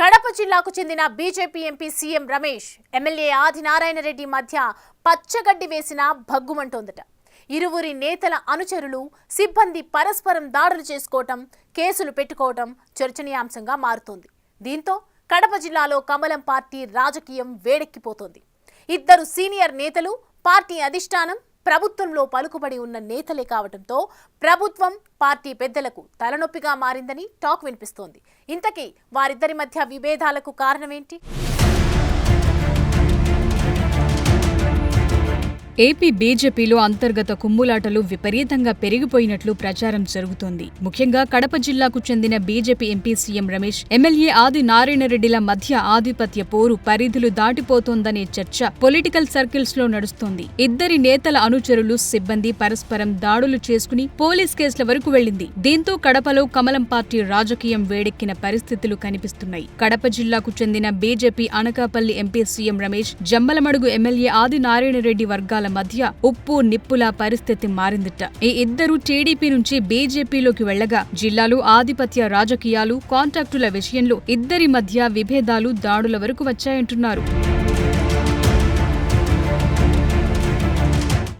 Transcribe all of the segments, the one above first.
కడప జిల్లాకు చెందిన BJP MP CM Ramesh MLA Adinarayana Reddy మధ్య పచ్చగడ్డి వేసిన భగ్గుమంటోందట. ఇరువురి నేతల అనుచరులు సిబ్బంది పరస్పరం దాడులు చేసుకోవటం, కేసులు పెట్టుకోవటం చర్చనీయాంశంగా మారుతోంది. దీంతో కడప జిల్లాలో కమలం పార్టీ రాజకీయం వేడెక్కిపోతోంది. ఇద్దరు సీనియర్ నేతలు పార్టీ అధిష్టానం ప్రభుత్వంలో పలుకుబడి ఉన్న నేతలే కావడంతో ప్రభుత్వం పార్టీ పెద్దలకు తలనొప్పిగా మారిందని టాక్ వినిపిస్తోంది. ఇంతకీ వారిద్దరి మధ్య విభేదాలకు కారణమేంటి? ఏపీ బీజేపీలో అంతర్గత కుమ్ములాటలు విపరీతంగా పెరిగిపోయినట్లు ప్రచారం జరుగుతోంది. ముఖ్యంగా కడప జిల్లాకు చెందిన BJP MP CM Ramesh, MLA Adinarayana రెడ్డిల మధ్య ఆధిపత్య పోరు పరిధులు దాటిపోతోందనే చర్చ పొలిటికల్ సర్కిల్స్ లో నడుస్తోంది. ఇద్దరి నేతల అనుచరులు, సిబ్బంది పరస్పరం దాడులు చేసుకుని పోలీస్ కేసుల వరకు వెళ్లింది. దీంతో కడపలో కమలం పార్టీ రాజకీయం వేడెక్కిన పరిస్థితులు కనిపిస్తున్నాయి. కడప జిల్లాకు చెందిన BJP Anakapalli MP CM Ramesh, Jammalamadugu MLA Adinarayana Reddy వర్గాల మధ్య ఉప్పు నిప్పుల పరిస్థితి మారిందిట. ఈ ఇద్దరు టీడీపీ నుంచి బీజేపీలోకి వెళ్లగా జిల్లాలో ఆధిపత్య రాజకీయాలు, కాంట్రాక్టుల విషయంలో ఇద్దరి మధ్య విభేదాలు, దాడుల వరకు వచ్చాయంటున్నారు.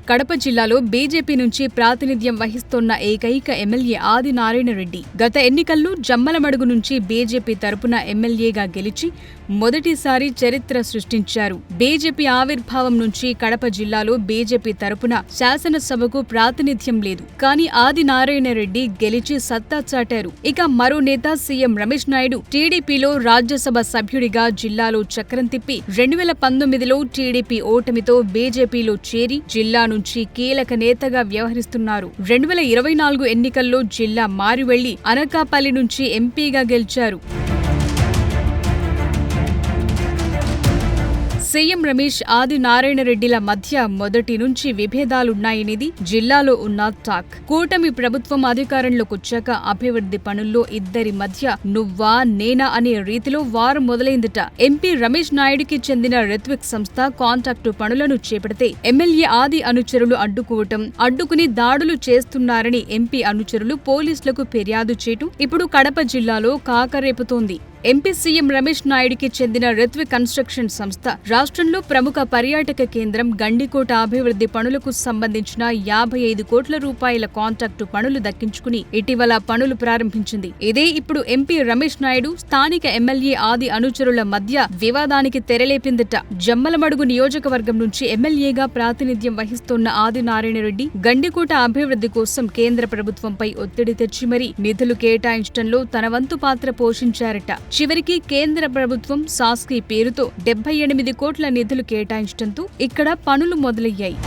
కడప జిల్లాలో బీజేపీ నుంచి ప్రాతినిధ్యం వహిస్తోన్న ఏకైక ఎమ్మెల్యే ఆదినారాయణ రెడ్డి గత ఎన్నికల్లో జమ్మలమడుగు నుంచి బీజేపీ తరపున ఎమ్మెల్యేగా గెలిచి మొదటిసారి చరిత్ర సృష్టించారు. బీజేపీ ఆవిర్భావం నుంచి కడప జిల్లాలో బీజేపీ తరపున శాసనసభకు ప్రాతినిధ్యం లేదు. కానీ ఆదినారాయణ రెడ్డి గెలిచి సత్తా చాటారు. ఇక మరో నేత సీఎం రమేష్ నాయుడు టీడీపీలో రాజ్యసభ సభ్యుడిగా జిల్లాలో చక్రం తిప్పి 2019లో టీడీపీ ఓటమితో బీజేపీలో చేరి జిల్లా నుంచి కీలక నేతగా వ్యవహరిస్తున్నారు. 2024 ఎన్నికల్లో జిల్లా మారి వెళ్లి అనకాపల్లి నుంచి ఎంపీగా గెలిచారు. సీఎం రమేష్, ఆదినారాయణ రెడ్డిల మధ్య మొదటి నుంచి విభేదాలున్నాయనేది జిల్లాలో ఉన్న టాక్. కూటమి ప్రభుత్వం అధికారంలోకొచ్చాక అభివృద్ధి పనుల్లో ఇద్దరి మధ్య నువ్వా నేనా అనే రీతిలో వారం మొదలైందట. ఎంపీ రమేష్ నాయుడికి చెందిన రిత్విక్ సంస్థ కాంట్రాక్టు పనులను చేపడితే ఎమ్మెల్యే ఆది అనుచరులు అడ్డుకుని దాడులు చేస్తున్నారని ఎంపీ అనుచరులు పోలీసులకు ఫిర్యాదు చేయటం ఇప్పుడు కడప జిల్లాలో కాకరేపుతోంది. ఎంపీ సీఎం రమేష్ నాయుడికి చెందిన రిత్విక్ కన్స్ట్రక్షన్ సంస్థ రాష్ట్రంలో ప్రముఖ పర్యాటక కేంద్రం గండికోట అభివృద్ధి పనులకు సంబంధించిన 55 కోట్ల రూపాయల కాంట్రాక్టు పనులు దక్కించుకుని ఇటీవల పనులు ప్రారంభించింది. ఇదే ఇప్పుడు ఎంపీ రమేష్ నాయుడు, స్థానిక ఎమ్మెల్యే ఆది అనుచరుల మధ్య వివాదానికి తెరలేపిందట. జమ్మలమడుగు నియోజకవర్గం నుంచి ఎమ్మెల్యేగా ప్రాతినిధ్యం వహిస్తోన్న ఆదినారాయణ రెడ్డి గండికోట అభివృద్ధి కోసం కేంద్ర ప్రభుత్వంపై ఒత్తిడి తెచ్చి మరీ నిధులు కేటాయించడంలో తన వంతు పాత్ర పోషించారట. చివరికి కేంద్ర ప్రభుత్వం సాస్కీ పేరుతో 78 కోట్ల నిధులు కేటాయించడంతో ఇక్కడ పనులు మొదలయ్యాయి.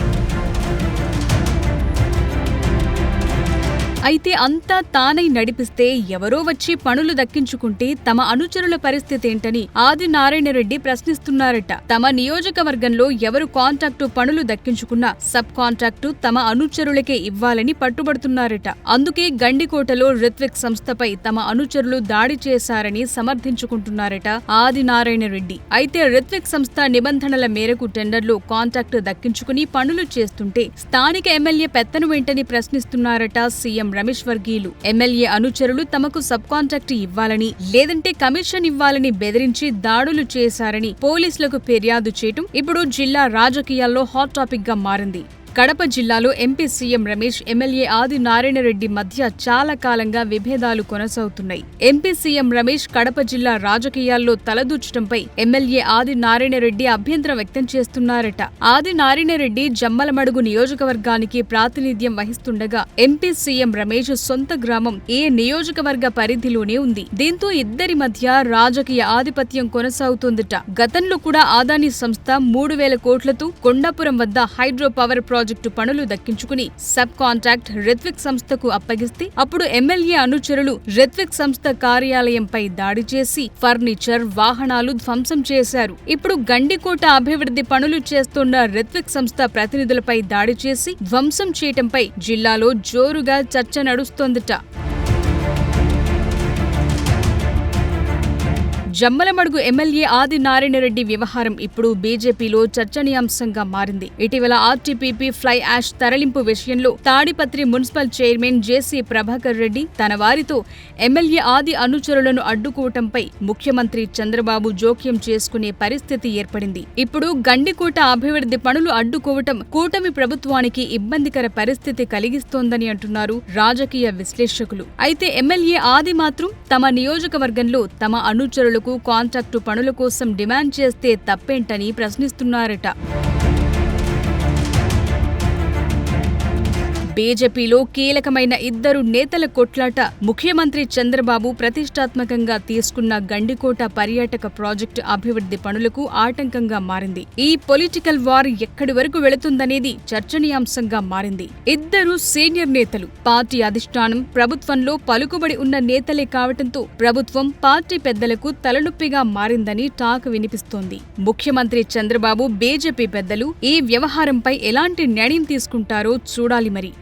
అయితే అంతా తానై నడిపిస్తే ఎవరో వచ్చి పనులు దక్కించుకుంటే తమ అనుచరుల పరిస్థితేంటని ఆదినారాయణ రెడ్డి ప్రశ్నిస్తున్నారట. తమ నియోజకవర్గంలో ఎవరు కాంట్రాక్టు పనులు దక్కించుకున్నా సబ్ కాంట్రాక్టు తమ అనుచరులకే ఇవ్వాలని పట్టుబడుతున్నారట. అందుకే గండికోటలో రిత్విక్ సంస్థపై తమ అనుచరులు దాడి చేశారని సమర్థించుకుంటున్నారట ఆదినారాయణ రెడ్డి. అయితే రిత్విక్ సంస్థ నిబంధనల మేరకు టెండర్లో కాంట్రాక్టు దక్కించుకుని పనులు చేస్తుంటే స్థానిక ఎమ్మెల్యే పెత్తను వెంటని ప్రశ్నిస్తున్నారట సీఎం రమేష్ వర్గీయులు. ఎమ్మెల్యే అనుచరులు తమకు సబ్ కాంట్రాక్ట్ ఇవ్వాలని, లేదంటే కమిషన్ ఇవ్వాలని బెదిరించి దాడులు చేశారని పోలీసులకు ఫిర్యాదు చేయటం ఇప్పుడు జిల్లా రాజకీయాల్లో హాట్ టాపిక్ గా మారింది. కడప జిల్లాలో MP CM Ramesh, MLA Adinarayana Reddy మధ్య చాలా కాలంగా విభేదాలు కొనసాగుతున్నాయి. ఎంపీ సీఎం రమేష్ కడప జిల్లా రాజకీయాల్లో తలదూర్చడంపై ఎమ్మెల్యే ఆదినారాయణ రెడ్డి అభ్యంతరం వ్యక్తం చేస్తున్నారట. ఆదినారాయణ రెడ్డి జమ్మలమడుగు నియోజకవర్గానికి ప్రాతినిధ్యం వహిస్తుండగా ఎంపీ సీఎం రమేష్ సొంత గ్రామం ఏ నియోజకవర్గ పరిధిలోనే ఉంది. దీంతో ఇద్దరి మధ్య రాజకీయ ఆధిపత్యం కొనసాగుతోందట. గతంలో కూడా అదానీ సంస్థ 3,000 కోట్లతో కొండాపురం వద్ద హైడ్రో పవర్ ప్రాజెక్టు పనులు దక్కించుకుని సబ్ కాంట్రాక్ట్ రిత్విక్ సంస్థకు అప్పగిస్తే అప్పుడు ఎమ్మెల్యే అనుచరులు రిత్విక్ సంస్థ కార్యాలయంపై దాడి చేసి ఫర్నిచర్, వాహనాలు ధ్వంసం చేశారు. ఇప్పుడు గండికోట అభివృద్ధి పనులు చేస్తున్న రిత్విక్ సంస్థ ప్రతినిధులపై దాడి చేసి ధ్వంసం చేయటంపై జిల్లాలో జోరుగా చర్చ నడుస్తోందట. జమ్మలమడుగు ఎమ్మెల్యే ఆదినారాయణ రెడ్డి వ్యవహారం ఇప్పుడు బీజేపీలో చర్చనీయాంశంగా మారింది. ఇటీవల ఆర్టీపీపీ ఫ్లై యాష్ తరలింపు విషయంలో తాడిపత్రి మున్సిపల్ చైర్మన్ జేసీ ప్రభాకర్ రెడ్డి తన వారితో ఎమ్మెల్యే ఆది అనుచరులను అడ్డుకోవటంపై ముఖ్యమంత్రి చంద్రబాబు జోక్యం చేసుకునే పరిస్థితి ఏర్పడింది. ఇప్పుడు గండికోట అభివృద్ధి పనులు అడ్డుకోవటం కూటమి ప్రభుత్వానికి ఇబ్బందికర పరిస్థితి కలిగిస్తోందని అంటున్నారు రాజకీయ విశ్లేషకులు. అయితే ఎమ్మెల్యే ఆది మాత్రం తమ నియోజకవర్గంలో తమ అనుచరులకు కాంట్రాక్టు పనుల కోసం డిమాండ్ చేస్తే తప్పేంటని ప్రశ్నిస్తున్నారట. బీజేపీలో కీలకమైన ఇద్దరు నేతల కొట్లాట ముఖ్యమంత్రి చంద్రబాబు ప్రతిష్టాత్మకంగా తీసుకున్న గండికోట పర్యాటక ప్రాజెక్టు అభివృద్ధి పనులకు ఆటంకంగా మారింది. ఈ పొలిటికల్ వార్ ఎక్కడి వరకు వెళుతుందనేది చర్చనీయాంశంగా మారింది. ఇద్దరు సీనియర్ నేతలు, పార్టీ అధిష్టానం, ప్రభుత్వంలో పలుకుబడి ఉన్న నేతలే కావటంతో ప్రభుత్వం పార్టీ పెద్దలకు తలనొప్పిగా మారిందని టాక్ వినిపిస్తోంది. ముఖ్యమంత్రి చంద్రబాబు, బీజేపీ పెద్దలు ఈ వ్యవహారంపై ఎలాంటి నిర్ణయం తీసుకుంటారో చూడాలి మరి.